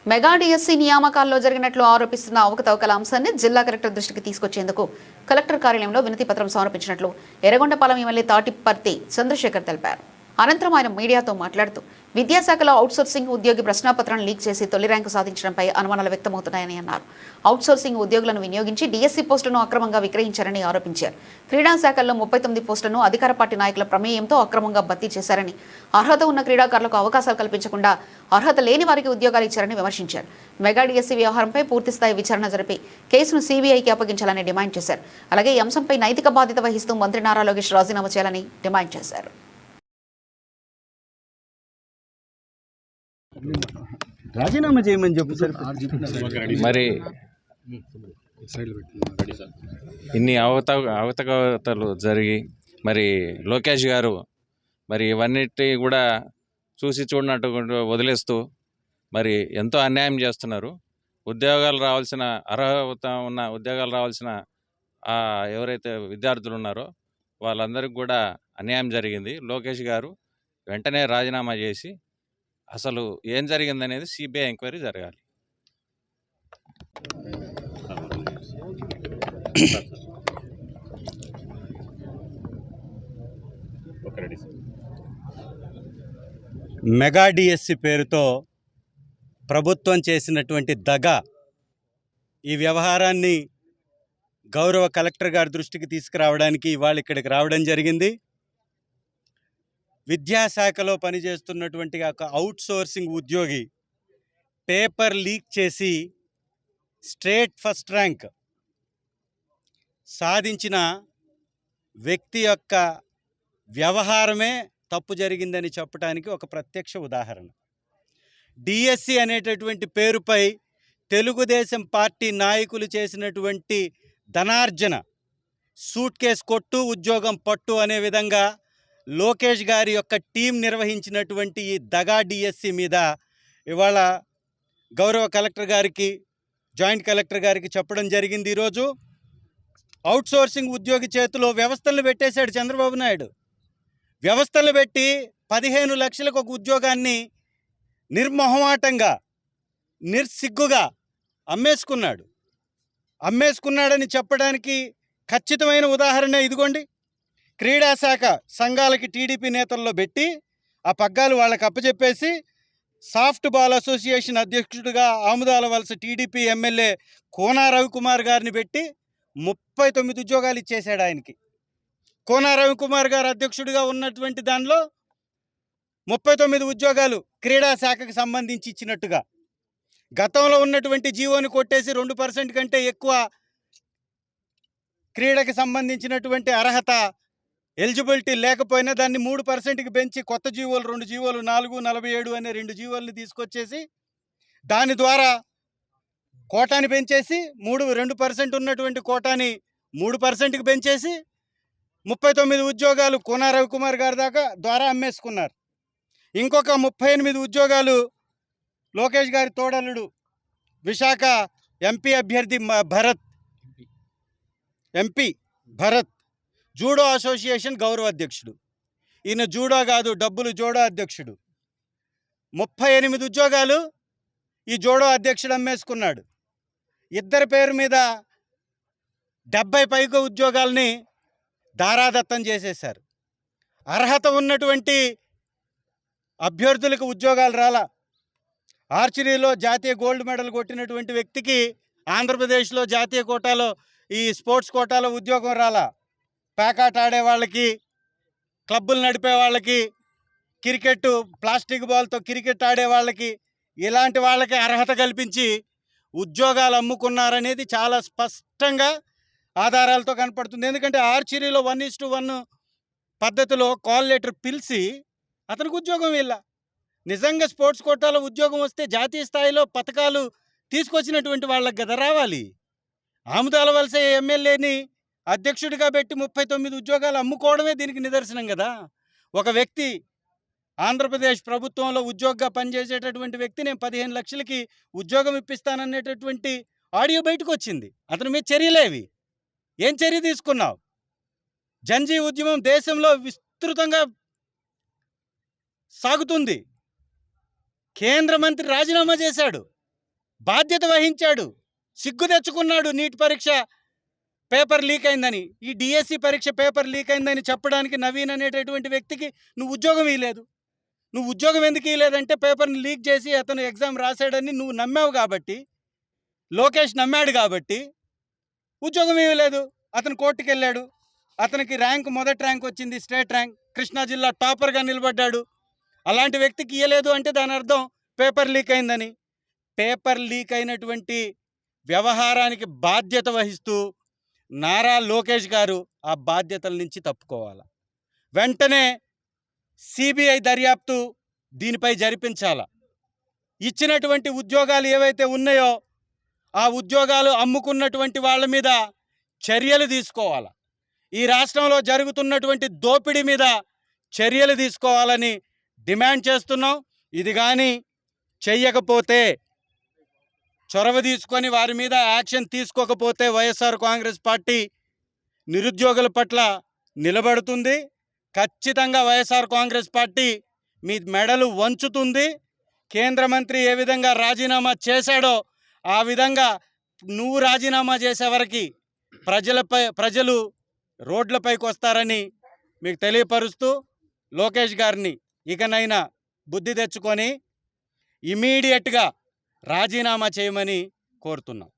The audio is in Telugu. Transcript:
మెగా డిఎస్సి నియామకాల్లో జరిగినట్లు ఆరోపిస్తున్న అవకతవకల అంశాన్ని జిల్లా కలెక్టర్ దృష్టికి తీసుకొచ్చేందుకు కలెక్టర్ కార్యాలయంలో వినతి పత్రం సమర్పించినట్లు ఎర్రగొండపాలెం ఎమ్మెల్యే తాటిపర్తి చంద్రశేఖర్ తెలిపారు. అనంతరం ఆయన మీడియాతో మాట్లాడుతూ విద్యాశాఖలో అవుట్సోర్సింగ్ ఉద్యోగి ప్రశ్నాపత్రాన్ని లీక్ చేసి తొలి ర్యాంకు సాధించడంపై అనుమానాలు వ్యక్తమవుతున్నాయని అన్నారు. అవుట్సోర్సింగ్ ఉద్యోగులను వినియోగించి డిఎస్సి పోస్టులను అక్రమంగా విక్రయించారని ఆరోపించారు. క్రీడా శాఖల్లో 39 పోస్టులను అధికార పార్టీ నాయకుల ప్రమేయంతో అక్రమంగా భర్తీ చేశారని, అర్హత ఉన్న క్రీడాకారులకు అవకాశాలు కల్పించకుండా అర్హత లేని వారికి ఉద్యోగాలు ఇచ్చారని విమర్శించారు. మెగా డిఎస్సి వ్యవహారంపై పూర్తిస్థాయి విచారణ జరిపి కేసును సీబీఐకి అప్పగించాలని డిమాండ్ చేశారు. అలాగే ఈ అంశంపై నైతిక బాధ్యత వహిస్తూ మంత్రి నారా లోకేష్ రాజీనామా చేయాలని డిమాండ్ చేశారు. రాజీనామా చేయమని చెప్పు సార్. మరి ఇన్ని అవకతవకలు జరిగి మరి లోకేష్ గారు మరి ఇవన్నిటి కూడా చూసి చూడనట్టు వదిలేస్తూ మరి ఎంతో అన్యాయం చేస్తున్నారు. ఉద్యోగాలు రావాల్సిన అర్హత ఉన్న ఉద్యోగాలు రావాల్సిన ఎవరైతే విద్యార్థులు ఉన్నారో వాళ్ళందరికీ కూడా అన్యాయం జరిగింది. లోకేష్ గారు వెంటనే రాజీనామా చేసి అసలు ఏం జరిగిందనేది సిబిఐ ఎంక్వైరీ జరగాలి. మెగా డిఎస్సి పేరుతో ప్రభుత్వం చేసినటువంటి దగ, ఈ వ్యవహారాన్ని గౌరవ కలెక్టర్ గారి దృష్టికి తీసుకురావడానికి ఇవాళ ఇక్కడికి రావడం జరిగింది. విద్యాశాఖలో పనిచేస్తున్నటువంటి ఒక అవుట్సోర్సింగ్ ఉద్యోగి పేపర్ లీక్ చేసి స్టేట్ ఫస్ట్ ర్యాంక్ సాధించిన వ్యక్తి యొక్క వ్యవహారమే తప్పు జరిగిందని చెప్పడానికి ఒక ప్రత్యక్ష ఉదాహరణ. డిఎస్సి అనేటటువంటి పేరుపై తెలుగుదేశం పార్టీ నాయకులు చేసినటువంటి ధనార్జన, సూట్ కేస్ కొట్టు ఉద్యోగం పట్టు అనే విధంగా లోకేష్ గారి యొక్క టీం నిర్వహించినటువంటి ఈ దగా డిఎస్సి మీద ఇవాళ గౌరవ కలెక్టర్ గారికి, జాయింట్ కలెక్టర్ గారికి చెప్పడం జరిగింది. ఈరోజు అవుట్సోర్సింగ్ ఉద్యోగి చేతిలో వ్యవస్థలను పెట్టేశాడు చంద్రబాబు నాయుడు. వ్యవస్థలు పెట్టి 15 లక్షలకు ఒక ఉద్యోగాన్ని నిర్మోహమాటంగా, నిర్సిగ్గుగా అమ్మేసుకున్నాడని చెప్పడానికి ఖచ్చితమైన ఉదాహరణ ఇదిగోండి. క్రీడాశాఖ సంఘాలకి టీడీపీ నేతల్లో పెట్టి ఆ పగ్గాలు వాళ్ళకి అప్పచెప్పేసి సాఫ్ట్ బాల్ అసోసియేషన్ అధ్యక్షుడిగా ఆముదాల వలస టీడీపీ ఎమ్మెల్యే కోనా రవికుమార్ గారిని పెట్టి 39 ఉద్యోగాలు ఇచ్చేశాడు ఆయనకి. కోనా రవికుమార్ గారు అధ్యక్షుడిగా ఉన్నటువంటి దానిలో 39 ఉద్యోగాలు క్రీడాశాఖకు సంబంధించి ఇచ్చినట్టుగా, గతంలో ఉన్నటువంటి జీవోని కొట్టేసి 2% కంటే ఎక్కువ క్రీడకి సంబంధించినటువంటి అర్హత ఎలిజిబిలిటీ లేకపోయినా దాన్ని 3%కి పెంచి కొత్త జీవోలు 2 జీవోలు 4, 47 అనే 2 జీవోలను తీసుకొచ్చేసి దాని ద్వారా కోటాని పెంచేసి 2% ఉన్నటువంటి కోటాని 3%కి పెంచేసి 39 ఉద్యోగాలు కోనా రవికుమార్ గారి ద్వారా అమ్మేసుకున్నారు. ఇంకొక 38 ఉద్యోగాలు లోకేష్ గారి తోడల్లుడు విశాఖ ఎంపీ అభ్యర్థి భరత్ జూడో అసోసియేషన్ గౌరవ అధ్యక్షుడు. ఈయన జూడో కాదు, డబ్బులు జోడో అధ్యక్షుడు. 38 ఉద్యోగాలు ఈ జోడో అధ్యక్షుడు అమ్మేసుకున్నాడు. ఇద్దరి పేరు మీద 70 పైగా ఉద్యోగాల్ని దారాదత్తం చేసేశారు. అర్హత ఉన్నటువంటి అభ్యర్థులకు ఉద్యోగాలు రాలా. ఆర్చరీలో జాతీయ గోల్డ్ మెడల్ కొట్టినటువంటి వ్యక్తికి ఆంధ్రప్రదేశ్లో జాతీయ కోటాలో, ఈ స్పోర్ట్స్ కోటాలో ఉద్యోగం రాలా. ప్యాకాట్ ఆడే వాళ్ళకి, క్లబ్బులు నడిపే వాళ్ళకి, క్రికెట్ ప్లాస్టిక్ బాల్తో క్రికెట్ ఆడే వాళ్ళకి, ఇలాంటి వాళ్ళకి అర్హత కల్పించి ఉద్యోగాలు అమ్ముకున్నారనేది చాలా స్పష్టంగా ఆధారాలతో కనపడుతుంది. ఎందుకంటే ఆర్చరీలో 1:1 పద్ధతిలో కాల్ లెటర్ పిలిచి అతనికి ఉద్యోగం వెళ్ళ. నిజంగా స్పోర్ట్స్ కోటాలో ఉద్యోగం వస్తే జాతీయ స్థాయిలో పథకాలు తీసుకొచ్చినటువంటి వాళ్ళకి కదా రావాలి. ఆముదాల వలస ఎమ్మెల్యేని అధ్యక్షుడిగా పెట్టి 39 ఉద్యోగాలు అమ్ముకోవడమే దీనికి నిదర్శనం కదా. ఒక వ్యక్తి ఆంధ్రప్రదేశ్ ప్రభుత్వంలో ఉద్యోగంగా పనిచేసేటటువంటి వ్యక్తి నేను 15 లక్షలకి ఉద్యోగం ఇప్పిస్తాననేటటువంటి ఆడియో బయటకు వచ్చింది. అతని మీద చర్యలేవి? ఏం చర్య తీసుకున్నావు? జన్జీ ఉద్యమం దేశంలో విస్తృతంగా సాగుతుంది. కేంద్ర మంత్రి రాజీనామా చేశాడు. బాధ్యత వహించాడు, సిగ్గు తెచ్చుకున్నాడు. నీట్ పరీక్ష పేపర్ లీక్ అయిందని, ఈ డిఎస్సి పరీక్ష పేపర్ లీక్ అయిందని చెప్పడానికి నవీన్ అనేటటువంటి వ్యక్తికి నువ్వు ఉద్యోగం ఇవ్వలేదు. నువ్వు ఉద్యోగం ఎందుకు ఇవ్వలేదంటే పేపర్ని లీక్ చేసి అతను ఎగ్జామ్ రాశాడని నువ్వు నమ్మావు కాబట్టి, లోకేష్ నమ్మాడు కాబట్టి ఉద్యోగం ఇవ్వలేదు. అతను కోర్టుకు వెళ్ళాడు, అతనికి మొదటి ర్యాంక్ వచ్చింది, స్టేట్ ర్యాంక్, కృష్ణా జిల్లా టాపర్గా నిలబడ్డాడు. అలాంటి వ్యక్తికి ఇవ్వలేదు అంటే దాని అర్థం పేపర్ లీక్ అయిందని. పేపర్ లీక్ అయినటువంటి వ్యవహారానికి బాధ్యత వహిస్తూ నారా లోకేష్ గారు ఆ బాధ్యతల నుంచి తప్పుకోవాలి. వెంటనే సిబిఐ దర్యాప్తు దీనిపై జరిపించాల. ఇచ్చినటువంటి ఉద్యోగాలు ఏవైతే ఉన్నాయో ఆ ఉద్యోగాలు అమ్ముకున్నటువంటి వాళ్ళ మీద చర్యలు తీసుకోవాలి. ఈ రాష్ట్రంలో జరుగుతున్నటువంటి దోపిడీ మీద చర్యలు తీసుకోవాలని డిమాండ్ చేస్తున్నాం. ఇది కానీ చెయ్యకపోతే, చొరవ తీసుకొని వారి మీద యాక్షన్ తీసుకోకపోతే వైఎస్ఆర్ కాంగ్రెస్ పార్టీ నిరుద్యోగుల పట్ల నిలబడుతుంది. ఖచ్చితంగా వైఎస్ఆర్ కాంగ్రెస్ పార్టీ మీ మెడలు వంచుతుంది. కేంద్ర మంత్రి ఏ విధంగా రాజీనామా చేశాడో ఆ విధంగా నువ్వు రాజీనామా చేసే వరకు ప్రజలు రోడ్లపైకి వస్తారని మీకు తెలియపరుస్తూ, లోకేష్ గారిని ఇకనైనా బుద్ధి తెచ్చుకొని ఇమీడియట్గా రాజీనామా చేయమని కోరుతున్నాం.